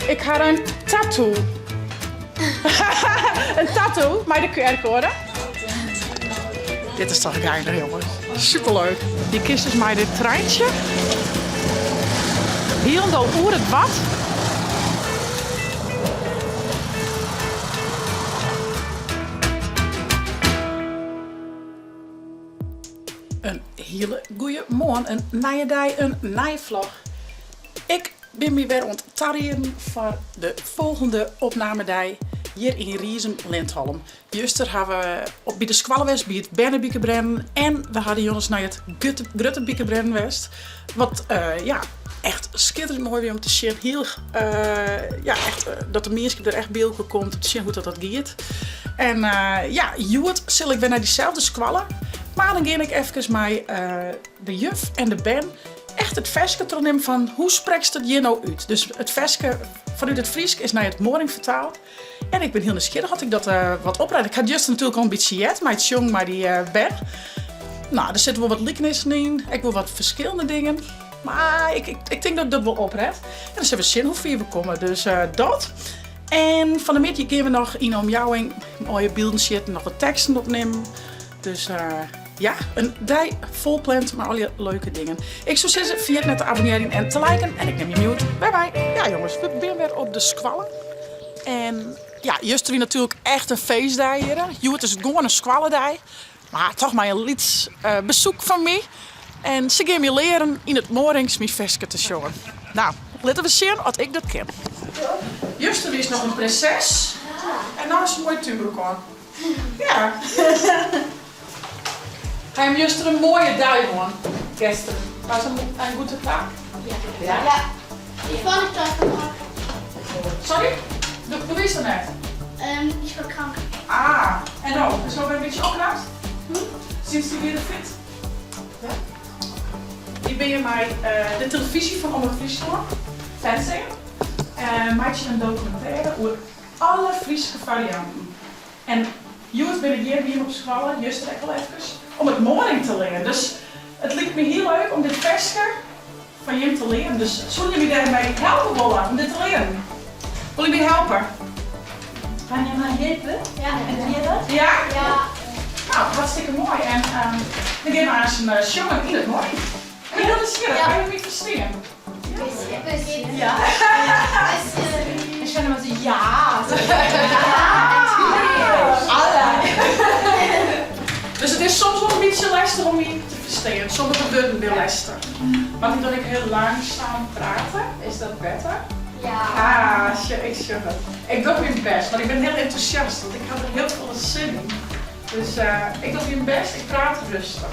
Ik ga een tattoo. Een tattoo met de QR-code. Dit is toch geinig, jongens. Superleuk. Die kist is mij dit treintje. Heel oer het bad. Een hele goeie morgen, een nieuwe dag, een nieuwe vlog. Ik ben weer aan het tarrieren voor de volgende opnamedag hier in Riesen, Lindholm. Juster hebben we bij de Squallenwest bij het Bernebiekenbrennen en we hadden jongens naar het Gruttebiekenbrennen West. Wat echt schitterend mooi weer om te zien. Heel, dat de mensen er echt beeld komt om te zien hoe dat gaat. En Joet zal ik weer naar diezelfde Squallen. Maar dan ga ik even met de juf en de Ben echt het versje nemen van hoe spreekt het hier nou uit. Dus het versje vanuit het Fries is naar het Moring vertaald. En ik ben heel nieuwsgierig dat ik dat wat oprijden. Ik had juist natuurlijk al een beetje jet, maar het jong, maar die Ben. Nou, er zitten wel wat likenissen in. Ik wil wat verschillende dingen. Maar ik denk dat ik dat wel opred. En dan hebben we zin hoe ver we komen. Dus dat. En van de middag gaan we nog in omjouwing mooie beelden zitten, nog wat teksten opnemen. Dus een dag vol plant, maar al die leuke dingen. Ik zou zeggen, vergeet net te abonneren en te liken. En ik neem je mute. Bye bye. Ja jongens, we zijn weer op de Squallen. En ja, juist weer natuurlijk echt een feestdag hier. Het is gewoon een Squallendag. Maar toch maar een lieds bezoek van mij. En ze gaan me leren in het Morings mijn versje te showen. Nou, laten we zien wat ik dat ken. Juster is nog een prinses. En nou is een mooi tuberkon. Ja. Hij heeft juist een mooie dag man. Gisteren. Was een goede dag? Ja. Ik vond het toch nog. Sorry? Doe wist het net? Ik was krank. Ah, en nou, is zo een beetje opgeraakt? Sinds die weer fit? Ja. Hier ben je bij de televisie van Omroep Friesland. Fancy. Maak je een documentaire over alle Friese varianten. En Joet ben ik hier op school, juist er al even, om het Moring te leren. Dus het lijkt me heel leuk om dit versje van je te leren. Dus zullen jullie daarbij helpen willen om dit te leren? Wil je me helpen? Kan je mij helpen? Ja. En doe je dat? Ja? Ja. Nou, hartstikke mooi. En dan gaan we aan zijn jongen in het Moring. En je dat is hier, kan je hem niet verstaan? Ja. Ik vind immer so, ja. Dus het is soms wel een beetje lastig om je te verstaan. Sommige woorden weer lastig. Maar niet dat ik heel langzaam praten, is dat beter? Ja. Ik zeg het. Ik doe mijn best, want ik ben heel enthousiast, want ik heb er heel veel zin in. Dus ik doe mijn best, ik praat rustig.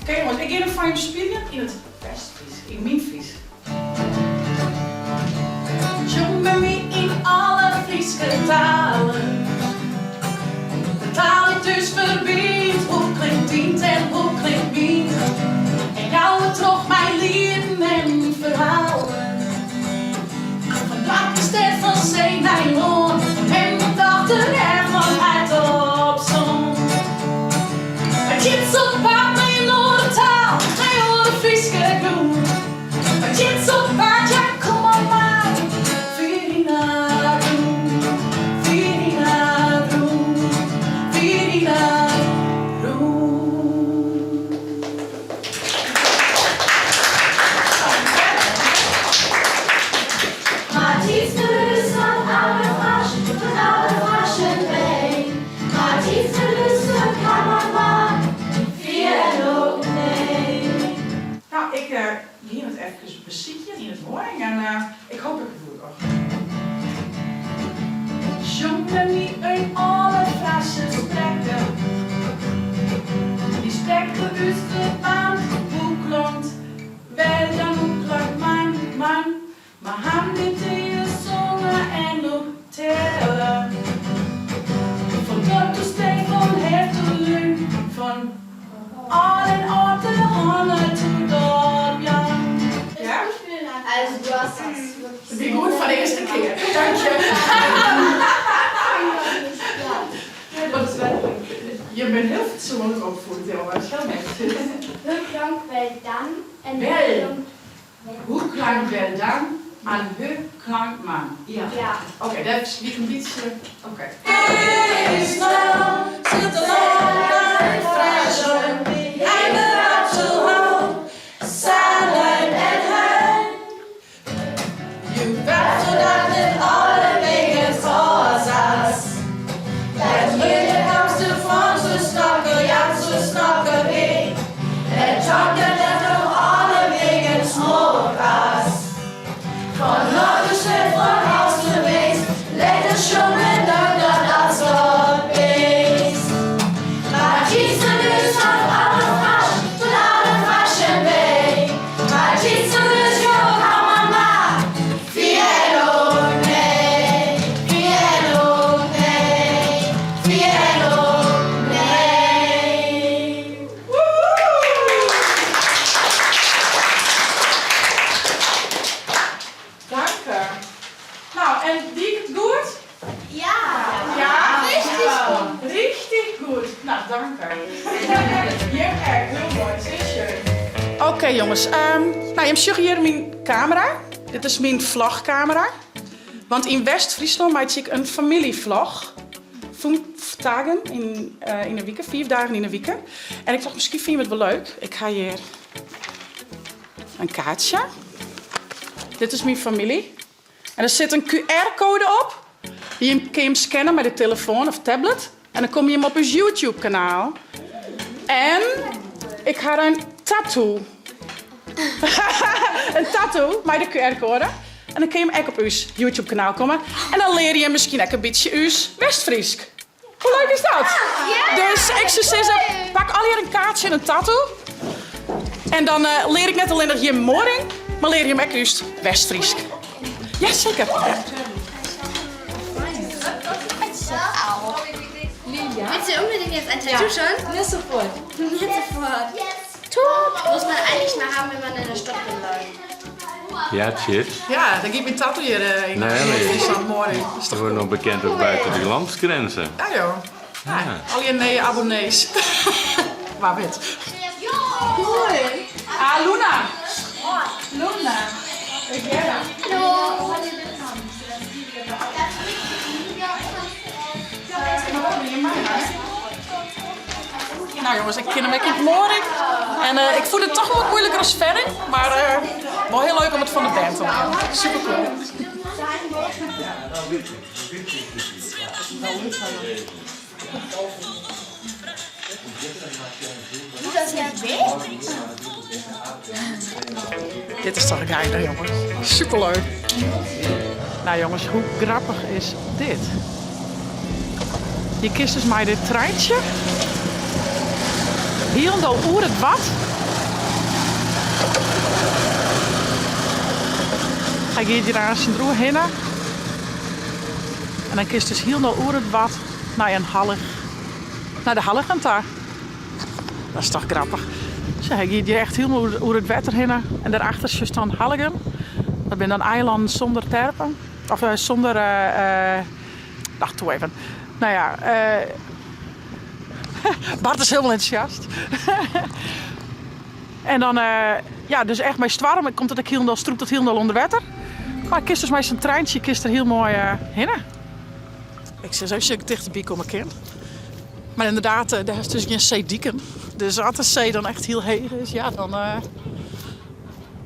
Oké jongens, ik ga van je spelen in het Westfries, in mijn Fries. Jong met me in alle Friese talen. De taal ik dus verbindt, hoe klinkt dient en hoe klinkt niet. En jou toch mijn lieden en verhalen. Van Blakkestedt, van Zee naar Loon, en mijn dochter en van uit op zon. Het zit op pad naar je Noordentaal, naar je horen Friese doen. Het zit op pad, ja kom op maar. Virina doen, Virina doen, Virina doen. Maar het is dus van oude Fraschen mee. Maar het is dus een kamerman, vier en ook nee. Nou, ik hier het even beziekje in het Moring en ik hoop dat ik het doe nog. Jongen die uit alle Frasen spreken, die spreken dus de aan hoe klonkt, wel dan hoe klonkt man, maar han dit hier zongen en ook tellen. Van dorp tot steek, van her tot lung, van al en orten, handen tot dorp, ja. Ja? Also du hast das Wie goed van de eerste keer. Dank je. Je bent heel fatsoenlijk opgevoed, jongens. Heel netjes. Hoe klank wel dan? En Wel. Hoe klank wel dan? Aan de klankman. Ja. Ja. Oké, dat is wie een beetje. Oké. Oké jongens, nou, je ziet hier mijn camera. Dit is mijn vlogcamera. Want in West-Friesland maak ik een familievlog. 5 dagen in een week, 4 dagen in een week. En ik dacht, misschien vind je het wel leuk. Ik ga hier een kaartje. Dit is mijn familie. En er zit een QR-code op. Die kun je hem scannen met de telefoon of tablet. En dan kom je hem op ons YouTube-kanaal. En ik ga een tattoo. Een tattoo met de QR-code. En dan kun je hem ook op ons YouTube-kanaal komen. En dan leer je misschien ook een beetje ons West-Fries. Hoe leuk is dat? Dus ik zou zeggen, pak al hier een kaartje en een tattoo. En dan leer ik net alleen nog je morgen, maar leer je hem ook ons West-Fries. Ja, zeker. Ja. Willst du unbedingt jetzt ein Tattoo schon? Nicht sofort. Jetzt sofort. Muss man eigentlich mal haben, wenn man in der Stadt rumläuft. Ja, shit. Ja, dan geef je een tattoo hier in Friesland morgen. Is We toch worden nog bekend ook buiten die landsgrenzen. ja, joh. Ja, al je nee abonnees. Waar wit. Cool. Ah, Luna. Luna. Gerda. Nou jongens, ik ken hem ook niet morgen. En ik voel het toch wel moeilijker als verder. Maar wel heel leuk om het van de band te maken. Super cool. Dit is toch geinig, jongens. Superleuk. Nou jongens, hoe grappig is dit? Je kiest dus maar dit treintje. Heel dan oer het wat. Hij gaat hier aan zijn droe heen. En dan kiest dus heel dan oer het wat naar een hallig. Naar de halligend daar. Dat is toch grappig. Zo, hij gaat hier echt helemaal oer het water heen. En daarachter is dan Halligen. Dat zijn dan eilanden zonder terpen. Of zonder... wacht, toe even. Nou ja... Bart is helemaal enthousiast. En dan, ja, dus echt met stwarm komt het ook heel stroept het heel onder water. Maar ik kies dus met zijn treintje, kist er heel mooi heen. Ik zeg zo, als je dichterbij komen kind. Maar inderdaad, daar is dus geen zeedieken. Dus als de zee dan echt heel heeg is, ja,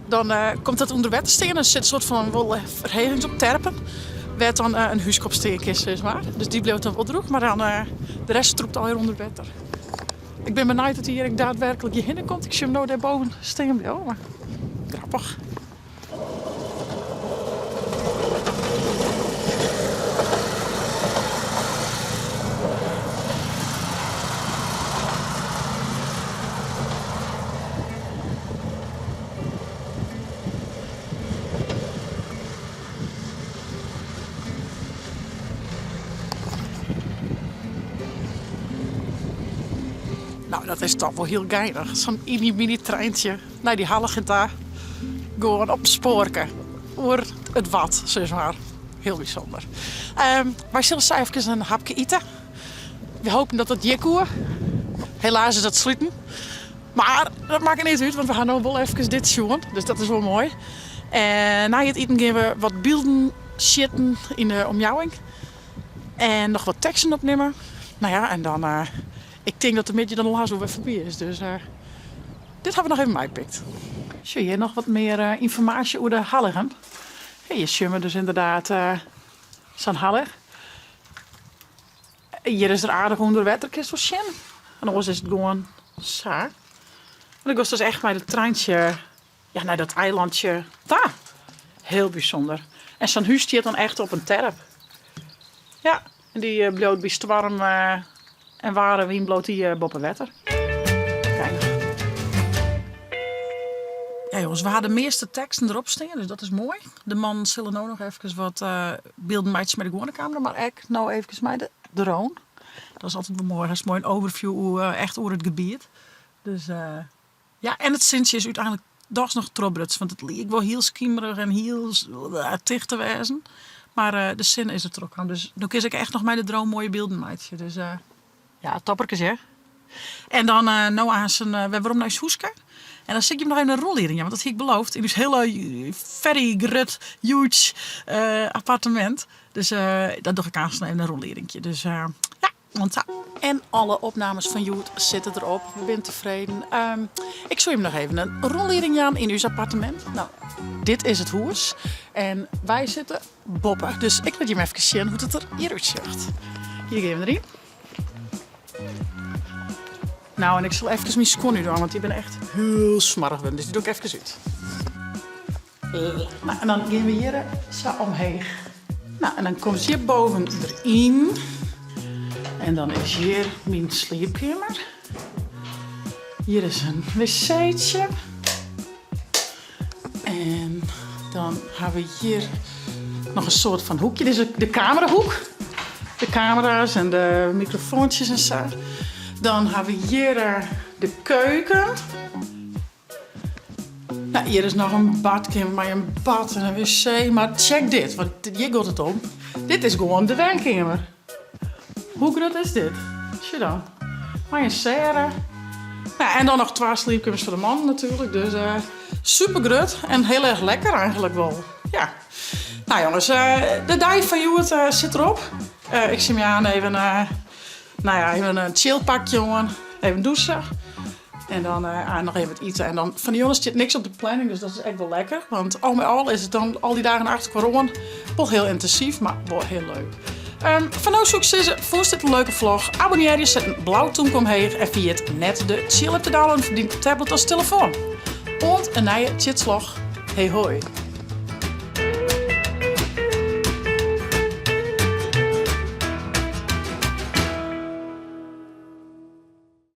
dan komt het onder water staan. En er zit een soort van verhegings op terpen. Werd dan een huiskopsteenkist, zeg maar. Dus die bleef dan wel droog, maar dan de rest stroept alweer onder water. Ik ben benieuwd dat hij hier daadwerkelijk hierheen komt. Ik zie hem nou daarboven staan. Oh, maar grappig. Nou, dat is toch wel heel geinig. Zo'n mini-treintje naar die Halligen daar. Gewoon op spoorken. Oer het wat, zeg maar. Heel bijzonder. Wij zullen zo even een hapje eten. We hopen dat het jekkoe. Helaas is het sluiten. Maar dat maakt niet uit, want we gaan nou wel even dit zien. Dus dat is wel mooi. En na het eten gaan we wat beelden zitten in de omjouwing. En nog wat teksten opnemen. Nou ja, en dan... ik denk dat de midje dan al zo weer voorbij is. Dus dit hebben we nog even meegepikt. Zie je nog wat meer informatie over de Halligen? Hier zien we dus inderdaad zo'n Hallig. Hier is er aardig onder water, kun je zo zien. En anders is het gewoon zo. En ik was dus echt bij het treintje, ja, naar dat eilandje. Daar. Heel bijzonder. En zo'n huis staat dan echt op een terp. Ja, en die bloot bij storm en waren wien bloot die boppen water. Kijk. Ja jongens, we hadden de meeste teksten erop staan, dus dat is mooi. De man zullen ook nog even wat beelden met de gewone camera, maar ik nou even met de drone. Dat is altijd wel mooi, dat is mooi een overview echt over het gebied. Dus ja, en het Sintje is uiteindelijk dags nog trobberts, want het leek wel heel schiemerig en heel dicht te wezen. Maar de zin is er ook aan, dus dan kies ik echt nog met de drone mooie beelden maken. Dus ja, toppertjes hè. En dan nou aan zijn, we waarom naar Soeske. En dan zit je hem nog even een rollering, ja, want dat heb ik beloofd. In dus hele very great, huge appartement. Dus dat doe ik aan even een rolleringje. Dus ja, want en alle opnames van Joet zitten erop. We zijn tevreden. Ik zou hem nog even een rollering aan in uw appartement. Nou, dit is het huis. En wij zitten boppen. Dus ik laat je hem even zien hoe het er hieruit ziet. Hier gaan we erin. Nou, en ik zal even mijn schoenen doen, want die ben echt heel smarrig. Dus die doe ik even uit. Nou, en dan gaan we hier zo omheen. Nou, en dan komt hier boven erin. En dan is hier mijn slaapkamer. Hier is een wc'tje. En dan hebben we hier nog een soort van hoekje. Dit is de camerahoek. De camera's en de microfoontjes en zo. Dan hebben we hier de keuken. Nou, hier is nog een badkamer met een bad en een wc. Maar check dit, want hier gaat het om. Dit is gewoon de werkkamer. Hoe groot is dit? Zie je dan? Maar een serre. Nou, en dan nog 2 slaapkamers voor de man natuurlijk. Dus super groot en heel erg lekker eigenlijk wel. Ja. Nou jongens, de dag van Joet zit erop. Ik zie me aan even... Nou ja, even een chillpakje, jongen. Even douchen. En dan nog even het eten. En dan van de jongens zit niks op de planning, dus dat is echt wel lekker. Want al met al is het dan al die dagen achter corona wel heel intensief, maar wel heel leuk. Van nou succes, vond dit een leuke vlog. Abonneer je, zet een blauw toenk omheen en via het net de chill op te downloaden verdient tablet als telefoon. En een nieuwe chitslog. Hey hoi.